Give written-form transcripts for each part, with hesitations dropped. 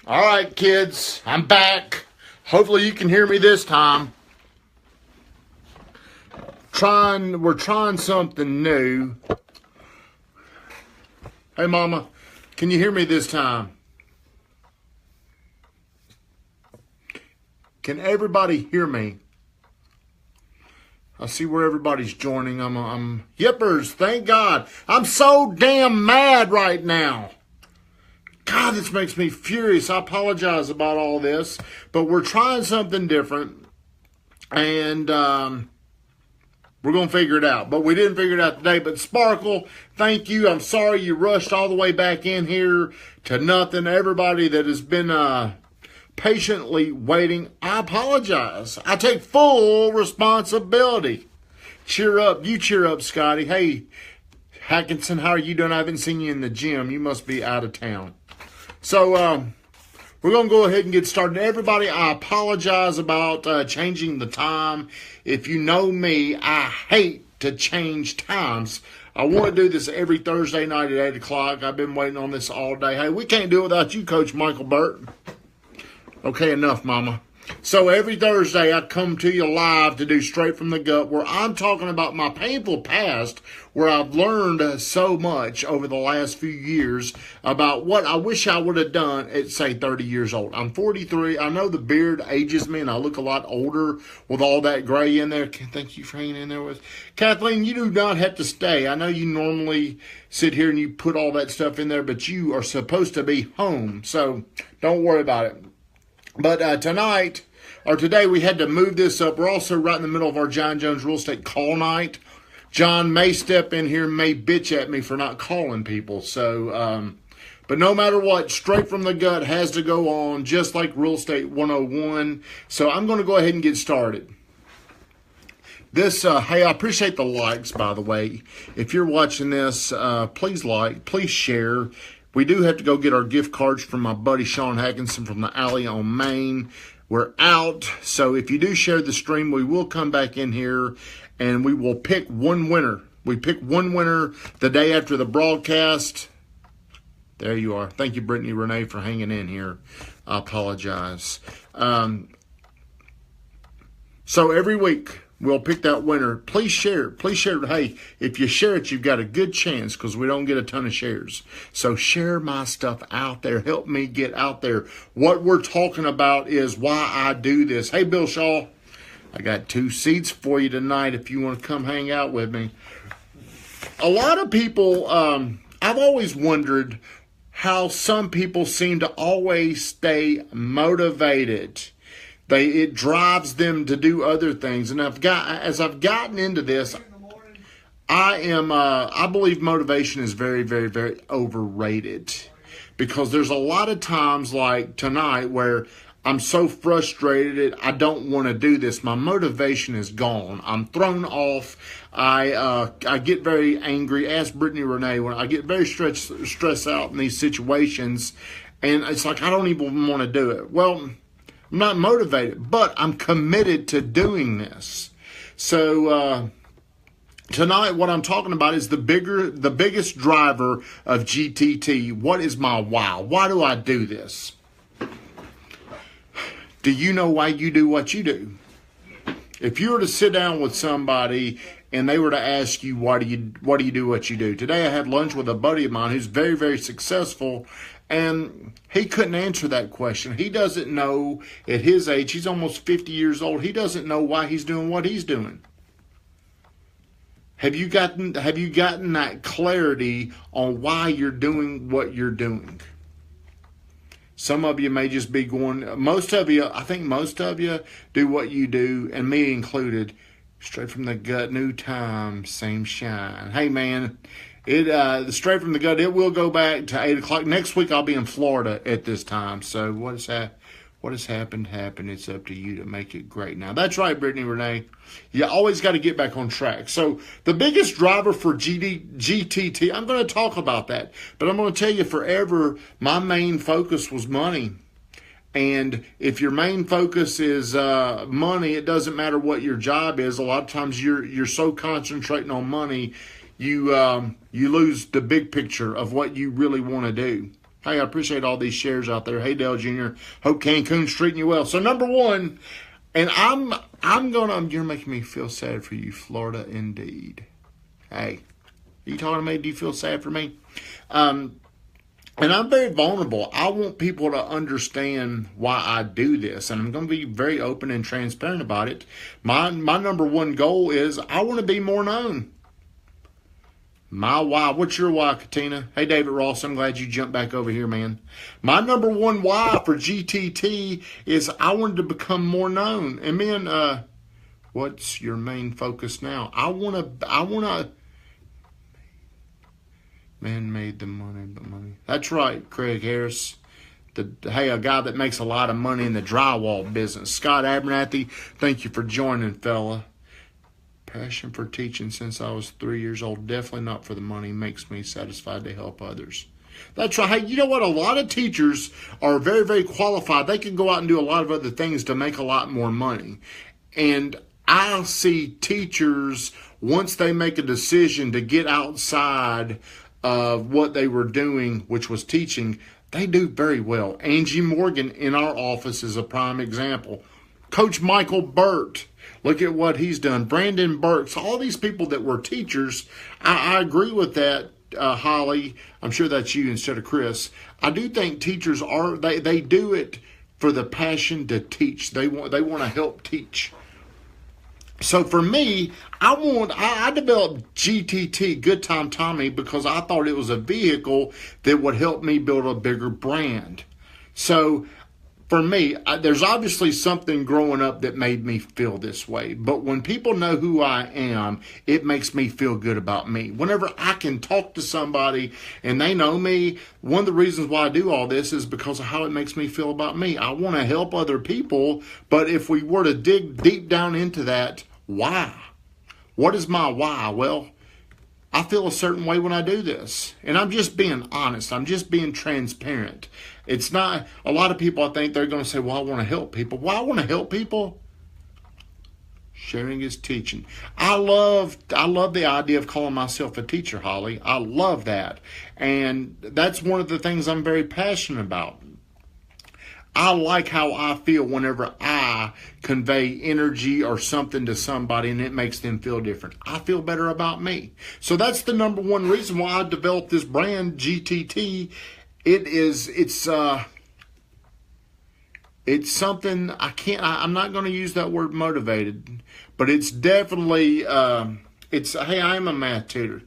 All right, kids, I'm back. Hopefully you can hear me this time. We're trying something new. Hey, Mama, can you hear me this time? Can everybody hear me? I see where everybody's joining. I'm yippers, thank God. I'm so damn mad right now. God, this makes me furious. I apologize about all this, but we're trying something different, and we're going to figure it out. But we didn't figure it out today. But Sparkle, thank you. I'm sorry you rushed all the way back in here to nothing. Everybody that has been patiently waiting, I apologize. I take full responsibility. Cheer up. You cheer up, Scotty. Hey, Hackinson, how are you doing? I haven't seen you in the gym. You must be out of town. So, we're going to go ahead and get started. Everybody, I apologize about changing the time. If you know me, I hate to change times. I want to do this every Thursday night at 8 o'clock. I've been waiting on this all day. Hey, we can't do it without you, Coach Michael Burt. Okay, enough, Mama. So every Thursday, I come to you live to do Straight from the Gut, where I'm talking about my painful past, where I've learned so much over the last few years about what I wish I would have done at, say, 30 years old. I'm 43. I know the beard ages me, and I look a lot older with all that gray in there. Thank you for hanging in there with us. Kathleen, you do not have to stay. I know you normally sit here and you put all that stuff in there, but you are supposed to be home, so don't worry about it. But today, we had to move this up. We're also right in the middle of our John Jones Real Estate Call Night. John may step in here, may bitch at me for not calling people. So, but no matter what, Straight from the Gut has to go on, just like Real Estate 101. So I'm going to go ahead and get started. Hey, I appreciate the likes, by the way. If you're watching this, please like, please share. We do have to go get our gift cards from my buddy Sean Hackinson from the Alley on Main. We're out, so if you do share the stream, we will come back in here and we will pick one winner. We pick one winner the day after the broadcast. There you are. Thank you, Brittany Renee, for hanging in here. I apologize. So every week, we'll pick that winner. Please share. Please share. Hey, if you share it, you've got a good chance because we don't get a ton of shares. So share my stuff out there. Help me get out there. What we're talking about is why I do this. Hey, Bill Shaw, I got 2 seats for you tonight if you want to come hang out with me. A lot of people, I've always wondered how some people seem to always stay motivated. It drives them to do other things. And as I've gotten into this, I believe motivation is very, very, very overrated. Because there's a lot of times like tonight where I'm so frustrated, I don't want to do this. My motivation is gone. I'm thrown off. I get very angry. Ask Brittany Renee, when I get very stressed out in these situations, and it's like I don't even want to do it. Well, I'm not motivated, but I'm committed to doing this. So tonight, what I'm talking about is the biggest driver of GTT. What is my why? Why do I do this? Do you know why you do what you do? If you were to sit down with somebody and they were to ask you, why do you do what you do? Today I had lunch with a buddy of mine who's very, very successful, and he couldn't answer that question. He doesn't know at his age, he's almost 50 years old, he doesn't know why he's doing what he's doing. Have you gotten that clarity on why you're doing what you're doing? Some of you may just be going, I think most of you do what you do, and me included, straight from the gut, new time, same shine. Hey man, straight from the gut, it will go back to 8 o'clock. Next week I'll be in Florida at this time. So what has happened. It's up to you to make it great now. That's right, Brittany Renee. You always got to get back on track. So the biggest driver for GTT, I'm going to talk about that. But I'm going to tell you forever, my main focus was money. And if your main focus is money, it doesn't matter what your job is. A lot of times you're so concentrating on money, you lose the big picture of what you really want to do. Hey, I appreciate all these shares out there. Hey, Dale Jr., hope Cancun's treating you well. So number one, and you're making me feel sad for you, Florida, indeed. Hey, are you talking to me? Do you feel sad for me? And I'm very vulnerable. I want people to understand why I do this. And I'm going to be very open and transparent about it. My number one goal is I want to be more known. My why. What's your why, Katina? Hey, David Ross, I'm glad you jumped back over here, man. My number one why for GTT is I wanted to become more known. And man, what's your main focus now? I want to. Man made the money, but money. That's right, Craig Harris. A guy that makes a lot of money in the drywall business. Scott Abernathy, thank you for joining, fella. Passion for teaching since I was 3 years old. Definitely not for the money. Makes me satisfied to help others. That's right. Hey, you know what? A lot of teachers are very, very qualified. They can go out and do a lot of other things to make a lot more money. And I see teachers, once they make a decision to get outside of what they were doing, which was teaching, they do very well. Angie Morgan in our office is a prime example. Coach Michael Burt, look at what he's done. Brandon Burks, all these people that were teachers, I agree with that, Holly. I'm sure that's you instead of Chris. I do think teachers they do it for the passion to teach. They want to help teach. So for me, I developed GTT, Good Time Tommy, because I thought it was a vehicle that would help me build a bigger brand. So for me, there's obviously something growing up that made me feel this way. But when people know who I am, it makes me feel good about me. Whenever I can talk to somebody and they know me, one of the reasons why I do all this is because of how it makes me feel about me. I want to help other people, but if we were to dig deep down into that, why? What is my why? Well, I feel a certain way when I do this. And I'm just being honest. I'm just being transparent. It's not, a lot of people, I think they're going to say, well, I want to help people. Well, I want to help people. Sharing is teaching. I love the idea of calling myself a teacher, Holly. I love that. And that's one of the things I'm very passionate about. I like how I feel whenever I convey energy or something to somebody and it makes them feel different. I feel better about me. So that's the number one reason why I developed this brand, GTT. It's something I'm not going to use that word motivated, but it's definitely, hey, I am a math tutor.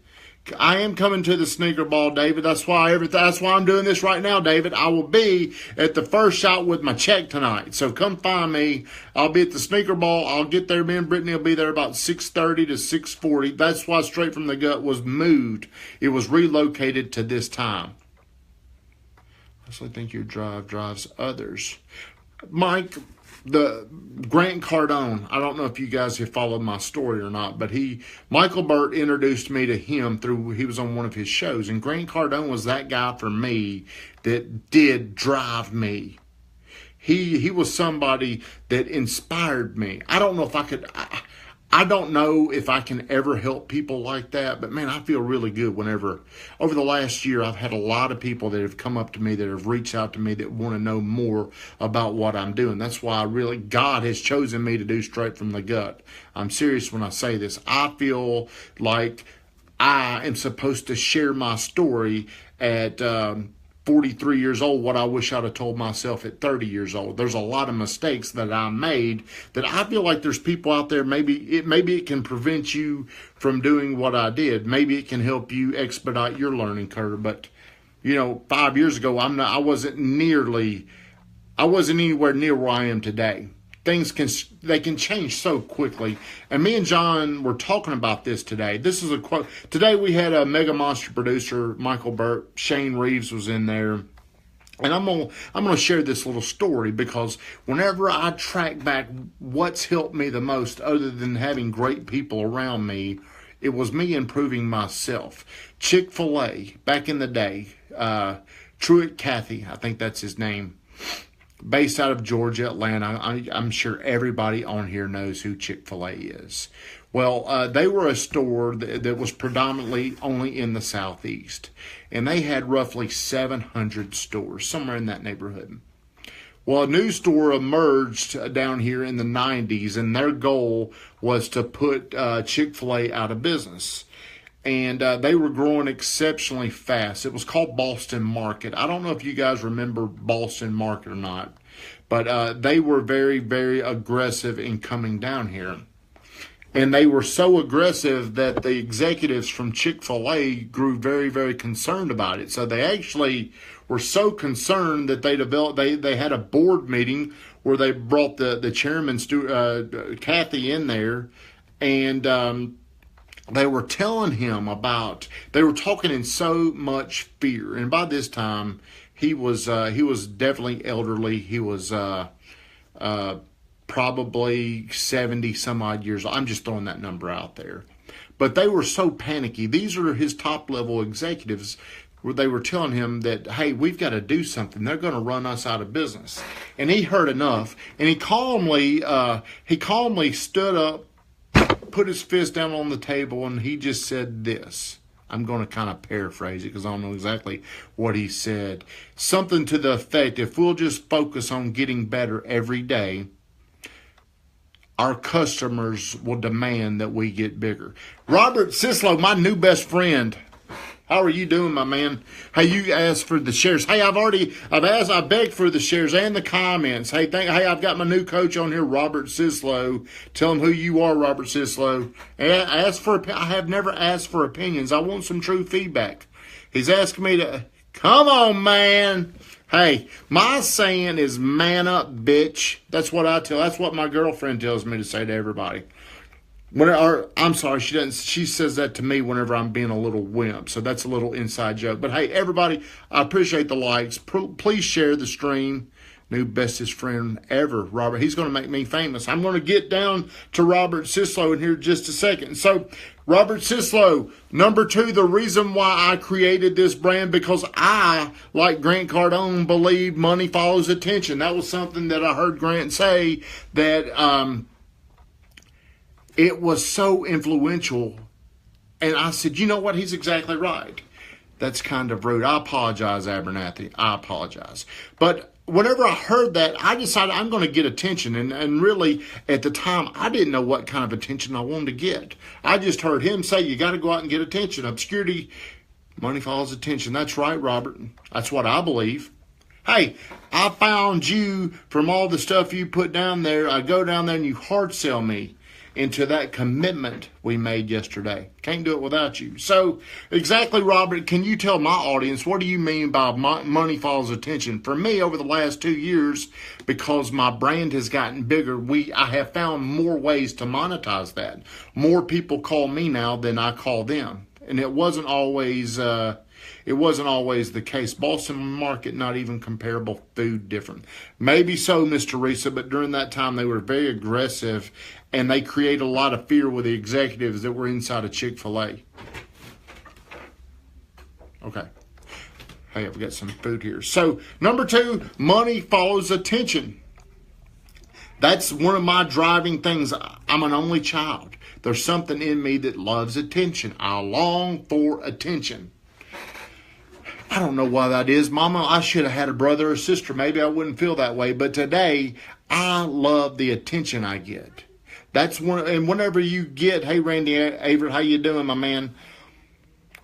I am coming to the sneaker ball, David. That's why I'm doing this right now, David. I will be at the first shot with my check tonight. So come find me. I'll be at the sneaker ball. I'll get there. Me and Brittany will be there about 6:30 to 6:40. That's why Straight from the Gut was moved. It was relocated to this time. I actually think your drive drives others. Mike, the Grant Cardone, I don't know if you guys have followed my story or not, but Michael Burt introduced me to him he was on one of his shows, and Grant Cardone was that guy for me that did drive me. He was somebody that inspired me. I don't know if I can ever help people like that, but man, I feel really good whenever, over the last year, I've had a lot of people that have come up to me, that have reached out to me, that want to know more about what I'm doing. That's why God has chosen me to do Straight from the Gut. I'm serious when I say this. I feel like I am supposed to share my story at 43 years old, what I wish I'd have told myself at 30 years old. There's a lot of mistakes that I made that I feel like there's people out there, maybe it can prevent you from doing what I did. Maybe it can help you expedite your learning curve. But, 5 years ago, I wasn't anywhere near where I am today. Things can change so quickly. And me and John were talking about this today. This is a quote. Today we had a Mega Monster producer, Michael Burt. Shane Reeves was in there. And I'm gonna share this little story because whenever I track back what's helped me the most, other than having great people around me, it was me improving myself. Chick-fil-A, back in the day, Truett Cathy, I think that's his name, based out of Georgia, Atlanta. I'm sure everybody on here knows who Chick-fil-A is. Well, they were a store that was predominantly only in the Southeast, and they had roughly 700 stores, somewhere in that neighborhood. Well, a new store emerged down here in the 90s, and their goal was to put Chick-fil-A out of business. And they were growing exceptionally fast. It was called Boston Market. I don't know if you guys remember Boston Market or not, but they were very, very aggressive in coming down here. And they were so aggressive that the executives from Chick-fil-A grew very, very concerned about it. So they actually were so concerned that they had a board meeting where they brought the chairman, Kathy, in there, and they were telling him they were talking in so much fear. And by this time, he was definitely elderly. He was probably 70 some odd years old. I'm just throwing that number out there. But they were so panicky. These are his top level executives where they were telling him that, hey, we've got to do something. They're going to run us out of business. And he heard enough, and he calmly stood up, put his fist down on the table, and he just said this. I'm going to kind of paraphrase it because I don't know exactly what he said. Something to the effect, if we'll just focus on getting better every day, our customers will demand that we get bigger. Robert Sislow, my new best friend. How are you doing, my man? Hey, you asked for the shares. Hey, I begged for the shares and the comments. Hey, I've got my new coach on here, Robert Sislow. Tell him who you are, Robert Sislow. I have never asked for opinions. I want some true feedback. He's asking me to, come on, man. Hey, my saying is man up, bitch. That's what my girlfriend tells me to say to everybody. I'm sorry, she doesn't. She says that to me whenever I'm being a little wimp. So that's a little inside joke. But hey, everybody, I appreciate the likes. Please share the stream. New bestest friend ever, Robert. He's going to make me famous. I'm going to get down to Robert Sislow in here just a second. So, Robert Sislow, number 2, the reason why I created this brand, because I, like Grant Cardone, believe money follows attention. That was something that I heard Grant say that it was so influential. And I said, you know what? He's exactly right. That's kind of rude. I apologize, Abernathy. I apologize. But whenever I heard that, I decided I'm going to get attention. And really, at the time, I didn't know what kind of attention I wanted to get. I just heard him say, you got to go out and get attention. Obscurity, money follows attention. That's right, Robert. That's what I believe. Hey, I found you from all the stuff you put down there. I go down there and you hard sell me into that commitment we made yesterday. Can't do it without you. So, exactly, Robert, can you tell my audience, what do you mean by money follows attention? For me, over the last 2 years, because my brand has gotten bigger, I have found more ways to monetize that. More people call me now than I call them. And it wasn't always the case. Boston Market, not even comparable food different. Maybe so, Miss Teresa, but during that time they were very aggressive and they created a lot of fear with the executives that were inside of Chick-fil-A. Okay. Hey, I've got some food here. So, number 2, money follows attention. That's one of my driving things. I'm an only child. There's something in me that loves attention. I long for attention. I don't know why that is. Mama, I should have had a brother or sister. Maybe I wouldn't feel that way. But today, I love the attention I get. That's one. And whenever you get, hey, Randy Averett, how you doing, my man?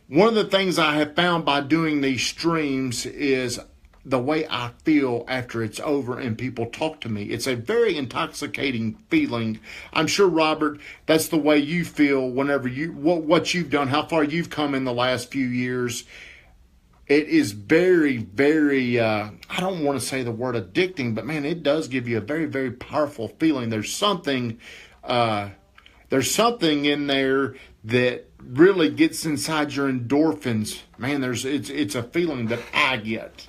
One of the things I have found by doing these streams is the way I feel after it's over and people talk to me. It's a very intoxicating feeling. I'm sure, Robert, that's the way you feel whenever what you've done, how far you've come in the last few years. It is very, very, I don't want to say the word addicting, but man, it does give you a very, very powerful feeling. There's something in there that really gets inside your endorphins. Man, it's a feeling that I get.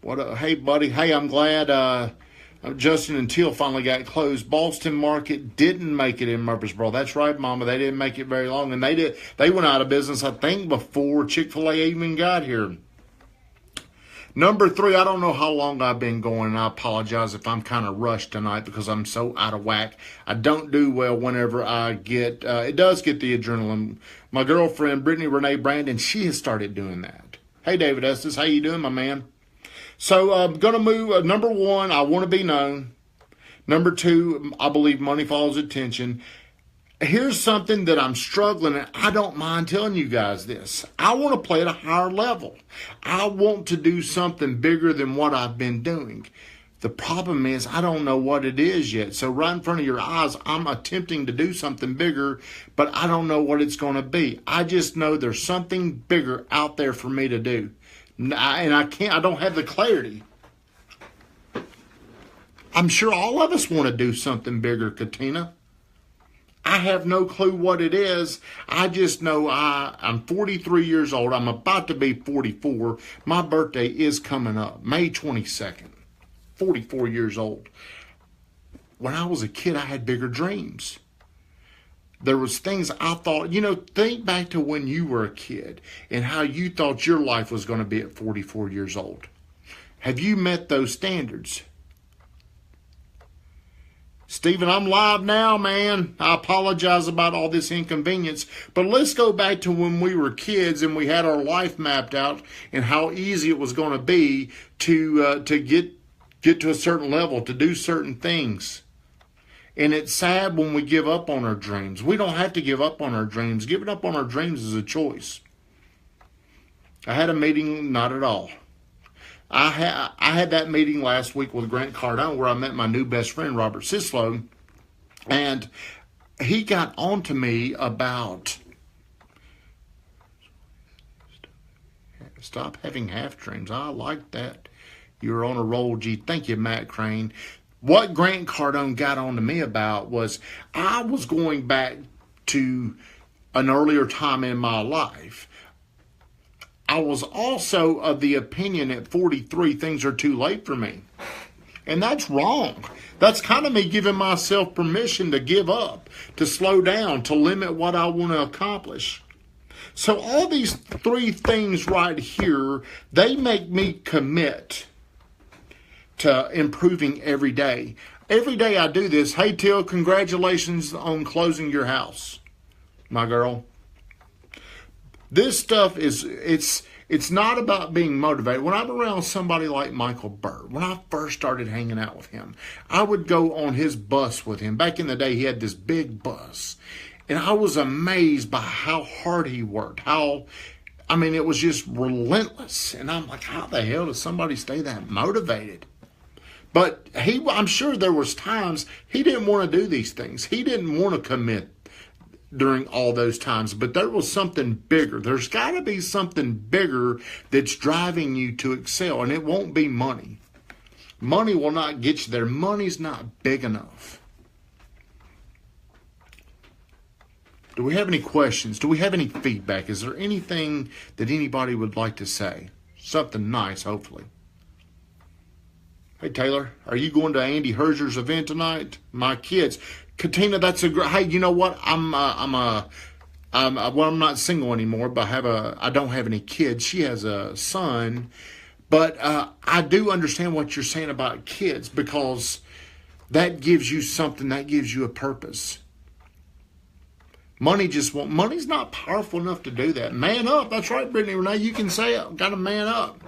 Hey, buddy. Hey, I'm glad Justin and Teal finally got closed. Boston Market didn't make it in Murfreesboro. That's right, Mama. They didn't make it very long. And they went out of business, I think, before Chick-fil-A even got here. Number 3, I don't know how long I've been going, and I apologize if I'm kind of rushed tonight because I'm so out of whack. I don't do well whenever I get, it does get the adrenaline. My girlfriend, Brittany Renee Brandon, she has started doing that. Hey, David Estes, how you doing, my man? So I'm going to move, number 1, I want to be known. Number 2, I believe money follows attention. Here's something that I'm struggling at. I don't mind telling you guys this. I want to play at a higher level. I want to do something bigger than what I've been doing. The problem is I don't know what it is yet. So right in front of your eyes, I'm attempting to do something bigger, but I don't know what it's going to be. I just know there's something bigger out there for me to do. And I don't have the clarity. I'm sure all of us want to do something bigger, Katina. I have no clue what it is. I just know I'm 43 years old. I'm about to be 44. My birthday is coming up, May 22nd. 44 years old. When I was a kid, I had bigger dreams. There was things I thought, think back to when you were a kid and how you thought your life was going to be at 44 years old. Have you met those standards? Stephen, I'm live now, man. I apologize about all this inconvenience. But let's go back to when we were kids and we had our life mapped out and how easy it was going to be to get to a certain level, to do certain things. And it's sad when we give up on our dreams. We don't have to give up on our dreams. Giving up on our dreams is a choice. I had a meeting, not at all. I had that meeting last week with Grant Cardone where I met my new best friend, Robert Sislow, and he got on to me about stop having half dreams. I like that. You're on a roll, G. Thank you, Matt Crane. What Grant Cardone got on to me about was I was going back to an earlier time in my life. I was also of the opinion at 43, things are too late for me. And that's wrong. That's kind of me giving myself permission to give up, to slow down, to limit what I want to accomplish. So all these 3 things right here, they make me commit to improving every day. Every day I do this. Hey, Till, congratulations on closing your house, my girl. This stuff it's not about being motivated. When I'm around somebody like Michael Burr, when I first started hanging out with him, I would go on his bus with him. Back in the day, he had this big bus. And I was amazed by how hard he worked. It was just relentless. And I'm like, how the hell does somebody stay that motivated? But I'm sure there was times he didn't want to do these things. He didn't want to commit during all those times, but there was something bigger. There's got to be something bigger that's driving you to excel, and it won't be money. Money will not get you there. Money's not big enough. Do we have any questions? Do we have any feedback? Is there anything that anybody would like to say? Something nice, hopefully. Hey, Taylor, are you going to Andy Herzer's event tonight? My kids. Katina, that's a great. Hey, you know what? I'm not single anymore, but I don't have any kids. She has a son, but I do understand what you're saying about kids because that gives you something. That gives you a purpose. Money's not powerful enough to do that. Man up. That's right, Brittany Renee. You can say it. Got to man up.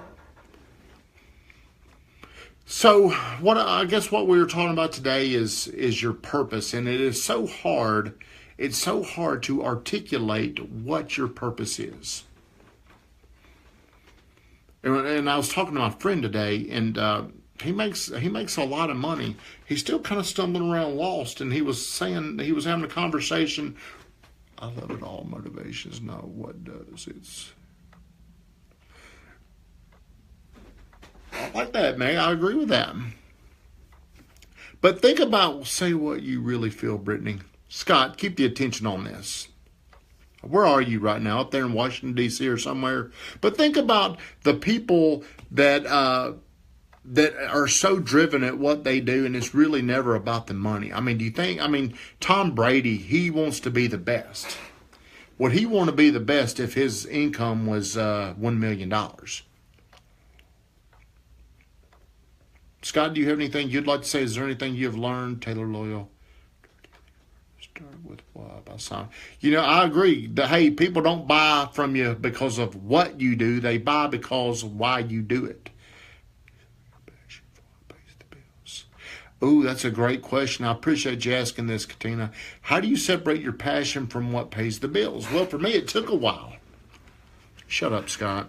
So I guess what we were talking about today is your purpose, and it is so hard. It's so hard to articulate what your purpose is. And I was talking to my friend today, and he makes a lot of money. He's still kind of stumbling around lost, and he was saying he was having a conversation. I love it all. Motivation is not what does. It's I like that, man. I agree with that. But think about, say what you really feel, Brittany. Scott, keep the attention on this. Where are you right now? Up there in Washington, D.C. or somewhere? But think about the people that are so driven at what they do, and it's really never about the money. Do you think, Tom Brady, he wants to be the best. Would he want to be the best if his income was $1 million? Scott, do you have anything you'd like to say? Is there anything you've learned? Taylor Loyal. Start with why by Simon. I agree that, hey, people don't buy from you because of what you do. They buy because of why you do it. Ooh, that's a great question. I appreciate you asking this, Katina. How do you separate your passion from what pays the bills? Well, for me, it took a while. Shut up, Scott.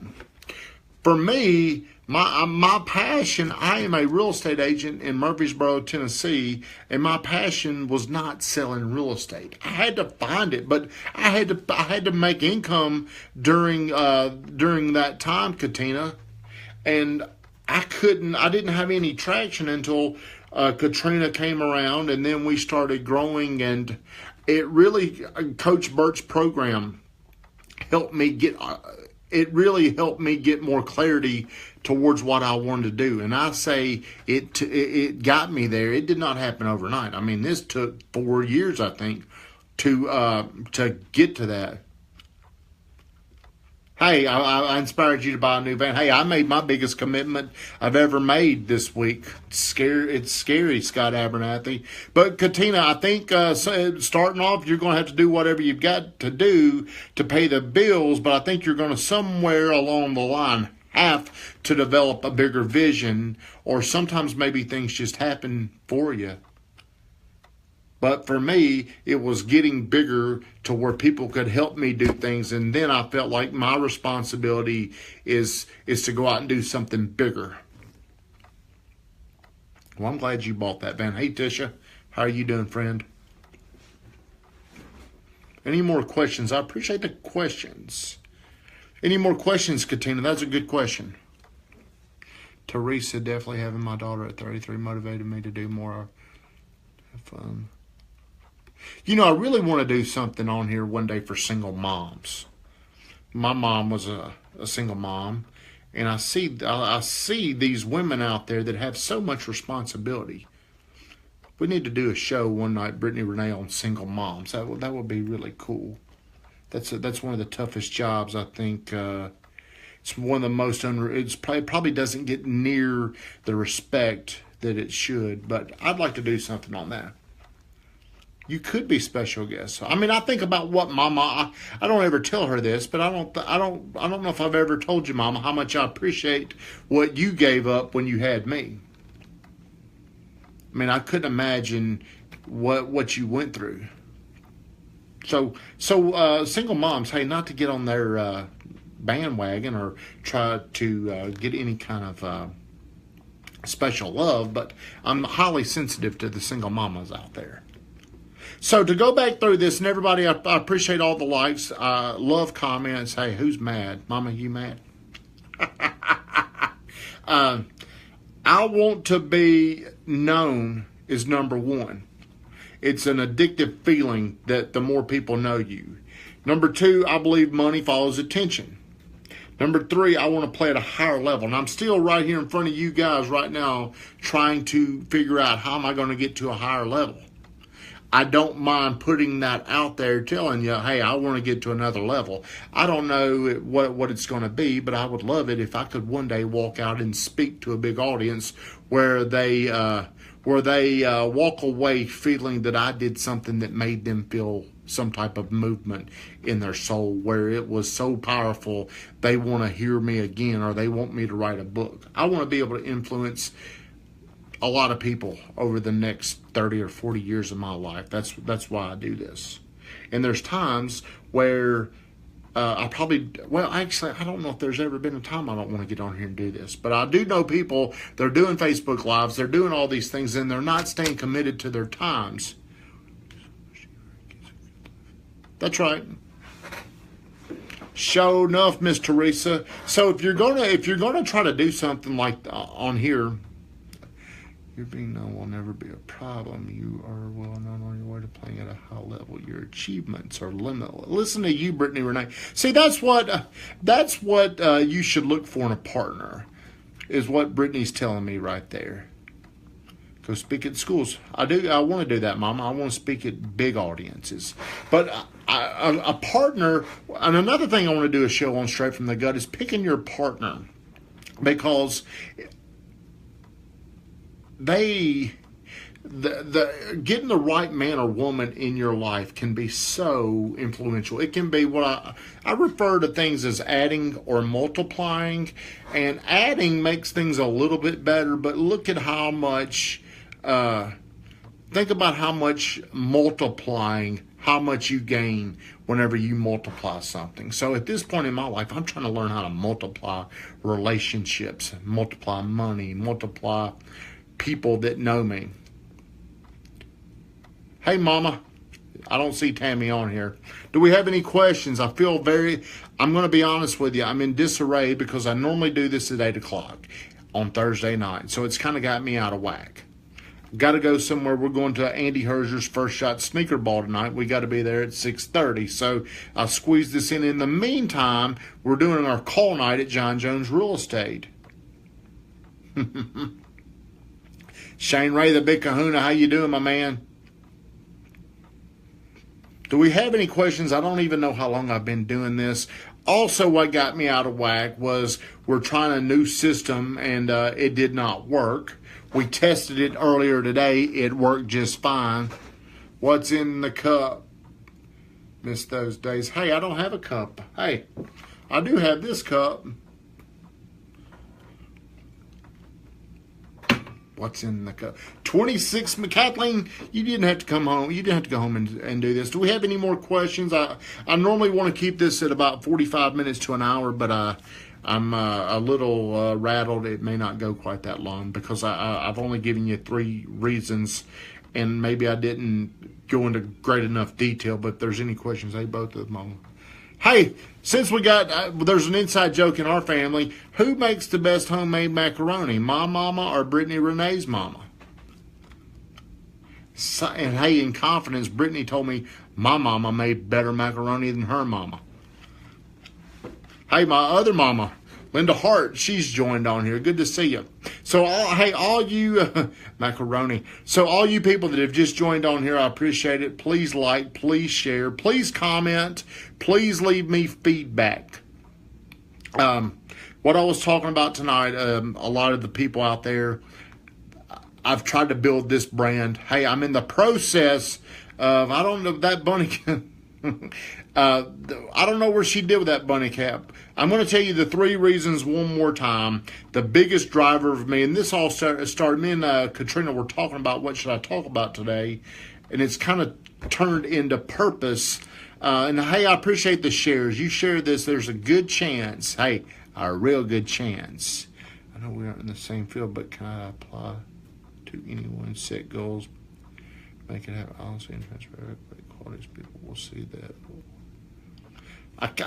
For me, my passion, I am a real estate agent in Murfreesboro, Tennessee, and my passion was not selling real estate. I had to find it, but I had to make income during that time, Katina, and I didn't have any traction until Katrina came around, and then we started growing, and it really, Coach Burt's program helped me get. It really helped me get more clarity towards what I wanted to do. And I say it got me there. It did not happen overnight. I mean, this took 4 years, I think, to get to that. Hey, I inspired you to buy a new van. Hey, I made my biggest commitment I've ever made this week. It's scary, Scott Abernathy. But, Katina, I think starting off, you're going to have to do whatever you've got to do to pay the bills, but I think you're going to somewhere along the line have to develop a bigger vision, or sometimes maybe things just happen for you. But for me, it was getting bigger to where people could help me do things. And then I felt like my responsibility is to go out and do something bigger. Well, I'm glad you bought that van. Hey, Tisha, how are you doing, friend? Any more questions? I appreciate the questions. Any more questions, Katina? That's a good question. Teresa, definitely having my daughter at 33 motivated me to do more. Have fun. I really want to do something on here one day for single moms. My mom was a single mom, and I see these women out there that have so much responsibility. We need to do a show one night, Brittany Renee, on single moms. That would be really cool. That's one of the toughest jobs, I think. It's one of the most it probably doesn't get near the respect that it should, but I'd like to do something on that. You could be special guests. I mean, I think about what Mama. I don't ever tell her this, but I don't know if I've ever told you, Mama, how much I appreciate what you gave up when you had me. I mean, I couldn't imagine what you went through. So single moms, hey, not to get on their bandwagon or try to get any kind of special love, but I'm highly sensitive to the single mamas out there. So to go back through this, and everybody, I appreciate all the likes, love comments. Hey, who's mad? Mama, you mad? I want to be known is number one. It's an addictive feeling that the more people know you. Number two, I believe money follows attention. Number three, I want to play at a higher level. And I'm still right here in front of you guys right now trying to figure out how am I going to get to a higher level. I don't mind putting that out there, telling you, hey, I want to get to another level. I don't know what it's going to be, but I would love it if I could one day walk out and speak to a big audience where they walk away feeling that I did something that made them feel some type of movement in their soul, where it was so powerful they want to hear me again, or they want me to write a book. I want to be able to influence a lot of people over the next 30 or 40 years of my life. That's why I do this. And there's times where actually, I don't know if there's ever been a time I don't want to get on here and do this. But I do know people, they're doing Facebook Lives, they're doing all these things, and they're not staying committed to their times. That's right. Show enough, Miss Teresa. So if you're gonna try to do something like on here, your being known will never be a problem. You are well known on your way to playing at a high level. Your achievements are limitless. Listen to you, Brittany Renee. See, that's what you should look for in a partner, is what Brittany's telling me right there. Go speak at schools. I want to do that, Mama. I want to speak at big audiences. But a partner, and another thing I want to do a show on Straight from the Gut is picking your partner, because they the getting the right man or woman in your life can be so influential. It can be what I refer to things as adding or multiplying, and adding makes things a little bit better, but look at how much think about how much multiplying, how much you gain whenever you multiply something. So at this point in my life, I'm trying to learn how to multiply relationships, multiply money, multiply people that know me. Hey, Mama. I don't see Tammy on here. Do we have any questions? I'm going to be honest with you. I'm in disarray because I normally do this at 8 o'clock on Thursday night. So it's kind of got me out of whack. Got to go somewhere. We're going to Andy Herzer's First Shot Sneaker Ball tonight. We got to be there at 6:30. So I'll squeeze this in. In the meantime, we're doing our call night at John Jones Real Estate. Shane Ray, the Big Kahuna, how you doing, my man? Do we have any questions? I don't even know how long I've been doing this. Also, what got me out of whack was we're trying a new system, and it did not work. We tested it earlier today. It worked just fine. What's in the cup? Miss those days. Hey, I don't have a cup. Hey, I do have this cup. What's in the cup? 26, Kathleen, you didn't have to come home. You didn't have to go home and do this. Do we have any more questions? I normally want to keep this at about 45 minutes to an hour, but I'm a little rattled. It may not go quite that long because I've only given you 3 reasons, and maybe I didn't go into great enough detail, but if there's any questions, both of them on. Hey, since we got, there's an inside joke in our family. Who makes the best homemade macaroni? My mama or Brittany Renee's mama? So, and hey, in confidence, Brittany told me my mama made better macaroni than her mama. Hey, my other mama, Linda Hart, she's joined on here. Good to see you. So, all you, macaroni. So, all you people that have just joined on here, I appreciate it. Please like, please share, please comment, please leave me feedback. What I was talking about tonight, a lot of the people out there, I've tried to build this brand. Hey, I'm in the process of, I don't know that bunny I don't know where she did with that bunny cap. I'm going to tell you the 3 reasons one more time. The biggest driver of me, and this all started, me and Katrina were talking about what should I talk about today, and it's kind of turned into purpose. And hey, I appreciate the shares. You share this, there's a good chance, hey, a real good chance. I know we aren't in the same field, but can I apply to anyone, set goals, make it happen, honestly and transparent, great qualities, people will see that.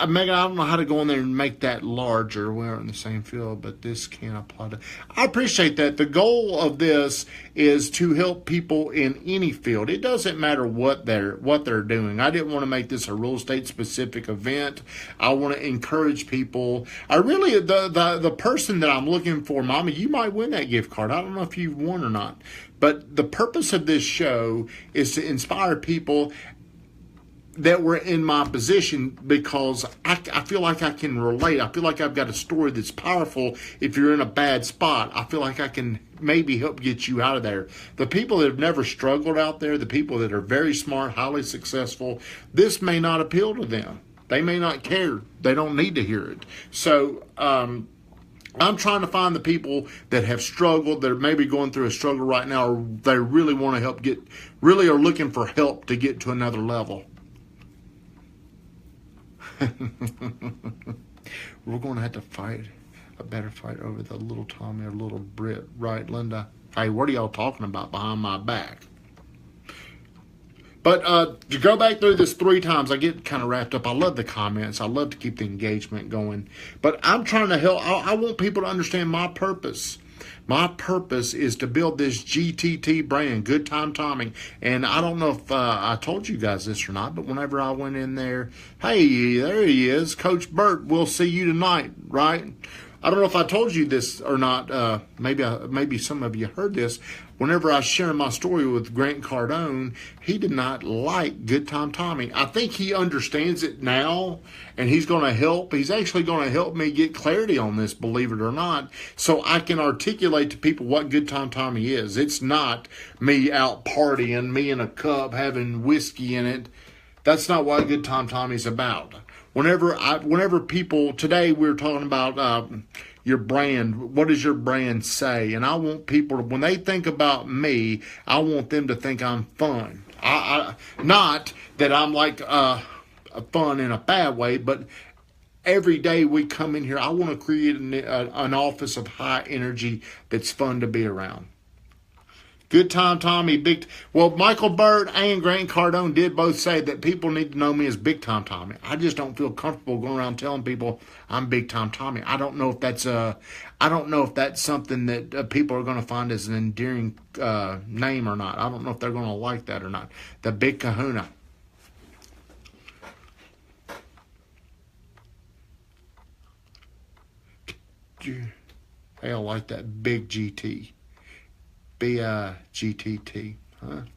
Megan, I don't know how to go in there and make that larger. We're in the same field, but this can apply to. I appreciate that. The goal of this is to help people in any field. It doesn't matter what they're doing. I didn't want to make this a real estate specific event. I want to encourage people. I really the person that I'm looking for, Mama, you might win that gift card. I don't know if you've won or not, but the purpose of this show is to inspire people that were in my position, because I feel like I can relate. I feel like I've got a story that's powerful. If you're in a bad spot, I feel like I can maybe help get you out of there. The people that have never struggled out there, the people that are very smart, highly successful, this may not appeal to them. They may not care. They don't need to hear it. So I'm trying to find the people that have struggled, that are maybe going through a struggle right now, or they really want to help really are looking for help to get to another level. We're going to have to fight a better fight over the little Tommy or little Brit, right, Linda? Hey, what are y'all talking about behind my back? But to go back through this 3 times, I get kind of wrapped up. I love the comments. I love to keep the engagement going. But I'm trying to help. I want people to understand my purpose. My purpose is to build this GTT brand, Good Time Tommy. And I don't know if I told you guys this or not, but whenever I went in there, hey, there he is, Coach Burt, we'll see you tonight, right? I don't know if I told you this or not. Maybe some of you heard this. Whenever I was sharing my story with Grant Cardone, he did not like Good Time Tommy. I think he understands it now, and he's going to help. He's actually going to help me get clarity on this, believe it or not, so I can articulate to people what Good Time Tommy is. It's not me out partying, me in a cup having whiskey in it. That's not what Good Time Tommy's about. Whenever people, today we're talking about your brand, what does your brand say? And I want people to, when they think about me, I want them to think I'm fun. Not that I'm like fun in a bad way, but every day we come in here, I want to create an office of high energy that's fun to be around. Good Time Tommy, well, Michael Burt and Grant Cardone did both say that people need to know me as Big Time Tommy. I just don't feel comfortable going around telling people I'm Big Time Tommy. I don't know if that's something that people are going to find as an endearing name or not. I don't know if they're going to like that or not. The Big Kahuna. Hey, I like that Big GT. BIGTT.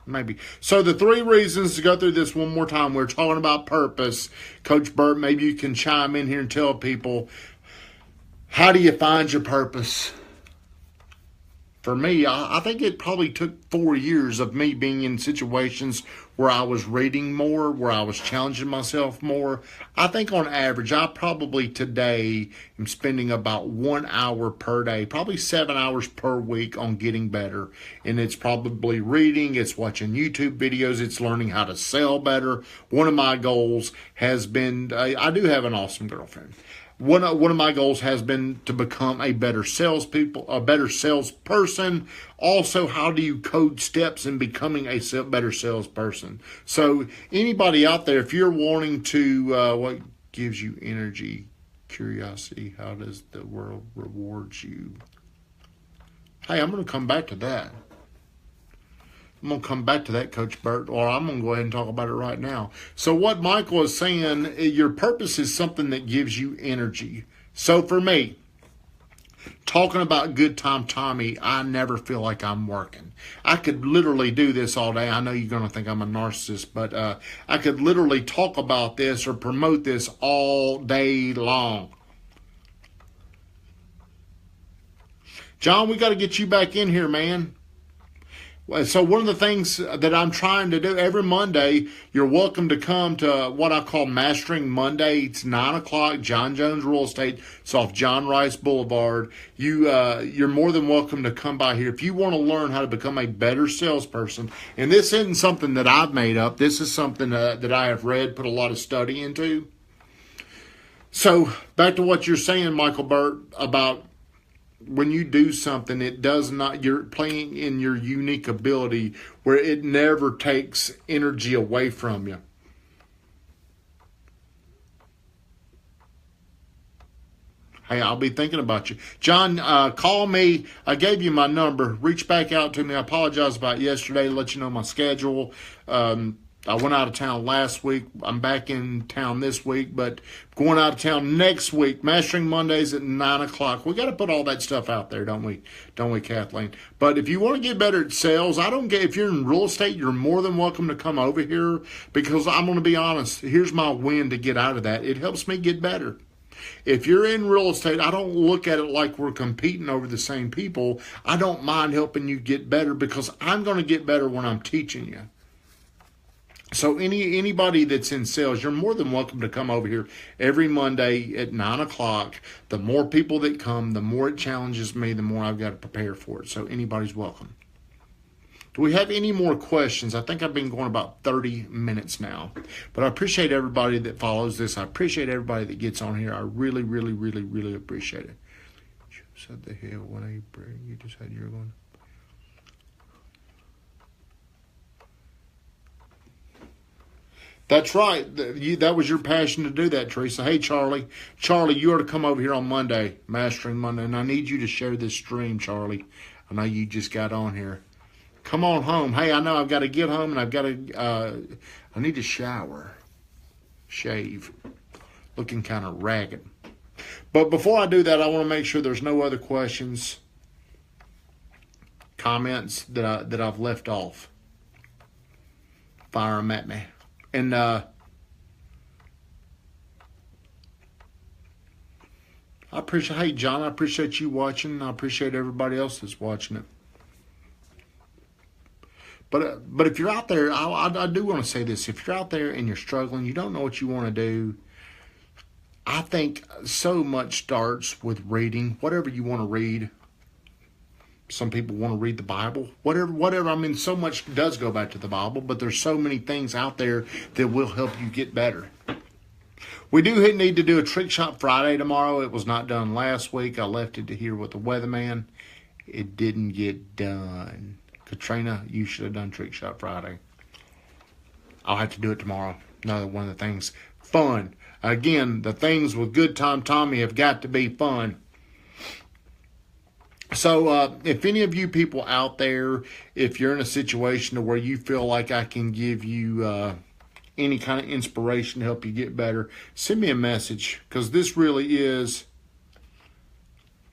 Maybe. So the 3 reasons, to go through this one more time, we're talking about purpose. Coach Burt, maybe you can chime in here and tell people, how do you find your purpose? For me, I think it probably took 4 years of me being in situations where I was reading more, where I was challenging myself more. I think on average, I probably today am spending about 1 hour per day, probably 7 hours per week on getting better. And it's probably reading, it's watching YouTube videos, it's learning how to sell better. One of my goals has been, I do have an awesome girlfriend. One of my goals has been to become a better salesperson. Also, how do you code steps in becoming a better salesperson? So anybody out there, if you're wanting to, what gives you energy, curiosity, how does the world reward you? Hey, I'm going to come back to that. I'm going to come back to that, Coach Burt, or I'm going to go ahead and talk about it right now. So what Michael is saying, your purpose is something that gives you energy. So for me, talking about Good Time Tommy, I never feel like I'm working. I could literally do this all day. I know you're going to think I'm a narcissist, but I could literally talk about this or promote this all day long. John, we got to get you back in here, man. So one of the things that I'm trying to do every Monday, you're welcome to come to what I call Mastering Monday. It's 9 o'clock, John Jones Real Estate. It's off John Rice Boulevard. You're more than welcome to come by here. If you want to learn how to become a better salesperson, and this isn't something that I've made up. This is something that I have read, put a lot of study into. So back to what you're saying, Michael Burt, about when you do something, it does not, you're playing in your unique ability where it never takes energy away from you. Hey, I'll be thinking about you. John, call me. I gave you my number. Reach back out to me. I apologize about yesterday, let you know my schedule. I went out of town last week. I'm back in town this week, but going out of town next week. Mastering Mondays at 9 o'clock. We got to put all that stuff out there, don't we? Don't we, Kathleen? But if you want to get better at sales, if you're in real estate, you're more than welcome to come over here, because I'm going to be honest. Here's my win to get out of that. It helps me get better. If you're in real estate, I don't look at it like we're competing over the same people. I don't mind helping you get better, because I'm going to get better when I'm teaching you. So anybody that's in sales, you're more than welcome to come over here every Monday at 9 o'clock. The more people that come, the more it challenges me, the more I've got to prepare for it. So anybody's welcome. Do we have any more questions? I think I've been going about 30 minutes now. But I appreciate everybody that follows this. I appreciate everybody that gets on here. I really, really, really, really appreciate it. You said the hell when I pray. You just said you're going. That's right. That was your passion to do that, Teresa. Hey, Charlie. Charlie, you are to come over here on Monday, Mastering Monday, and I need you to share this stream, Charlie. I know you just got on here. Come on home. Hey, I know I've got to get home, and I've got to, I need to shower, shave, looking kind of ragged. But before I do that, I want to make sure there's no other questions, comments that I've left off. Fire them at me. And I appreciate, hey John, I appreciate you watching. I appreciate everybody else that's watching it. But if you're out there, I do want to say this. If you're out there and you're struggling, you don't know what you want to do, I think so much starts with reading. Whatever you want to read. Some people want to read the Bible. Whatever. I mean, so much does go back to the Bible, but there's so many things out there that will help you get better. We do need to do a Trick Shot Friday tomorrow. It was not done last week. I left it to here with the weatherman. It didn't get done. Katrina, you should have done Trick Shot Friday. I'll have to do it tomorrow. Another one of the things. Fun. Again, the things with Good Time Tommy have got to be fun. So if any of you people out there, if you're in a situation where you feel like I can give you any kind of inspiration to help you get better, send me a message, because this really is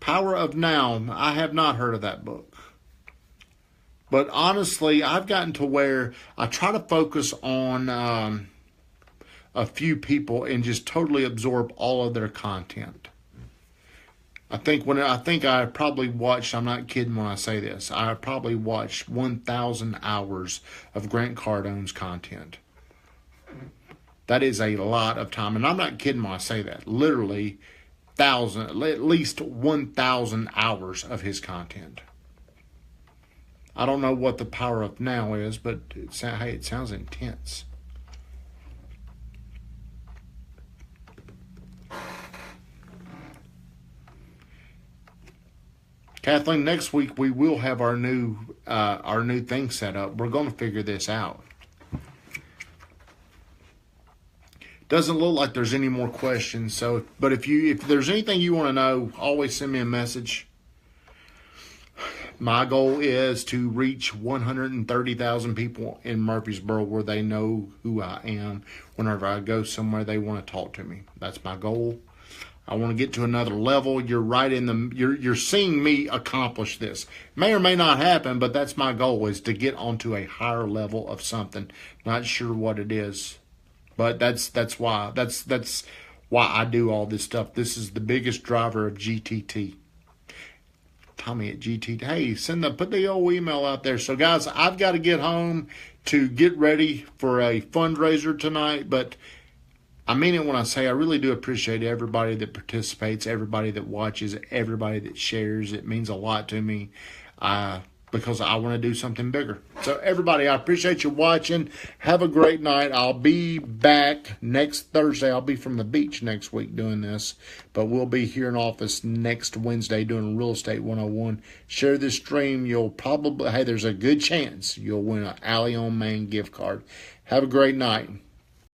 Power of Now. I have not heard of that book. But honestly, I've gotten to where I try to focus on a few people and just totally absorb all of their content. I think I probably watched, I'm not kidding when I say this, I probably watched 1,000 hours of Grant Cardone's content. That is a lot of time, and I'm not kidding when I say that. Literally, at least 1,000 hours of his content. I don't know what the Power of Now is, but it sounds intense. Kathleen, next week we will have our new thing set up. We're going to figure this out. Doesn't look like there's any more questions. So, but if there's anything you want to know, always send me a message. My goal is to reach 130,000 people in Murfreesboro where they know who I am. Whenever I go somewhere, they want to talk to me. That's my goal. I want to get to another level. You're seeing me accomplish this. May or may not happen, but that's my goal, is to get onto a higher level of something. Not sure what it is, but that's why I do all this stuff. This is the biggest driver of GTT. Tommy at GTT. Hey, put the old email out there. So guys, I've got to get home to get ready for a fundraiser tonight, but I mean it when I say I really do appreciate everybody that participates, everybody that watches, everybody that shares. It means a lot to me because I want to do something bigger. So everybody, I appreciate you watching. Have a great night. I'll be back next Thursday. I'll be from the beach next week doing this, but we'll be here in office next Wednesday doing Real Estate 101. Share this stream. There's a good chance you'll win an Alley on Main gift card. Have a great night.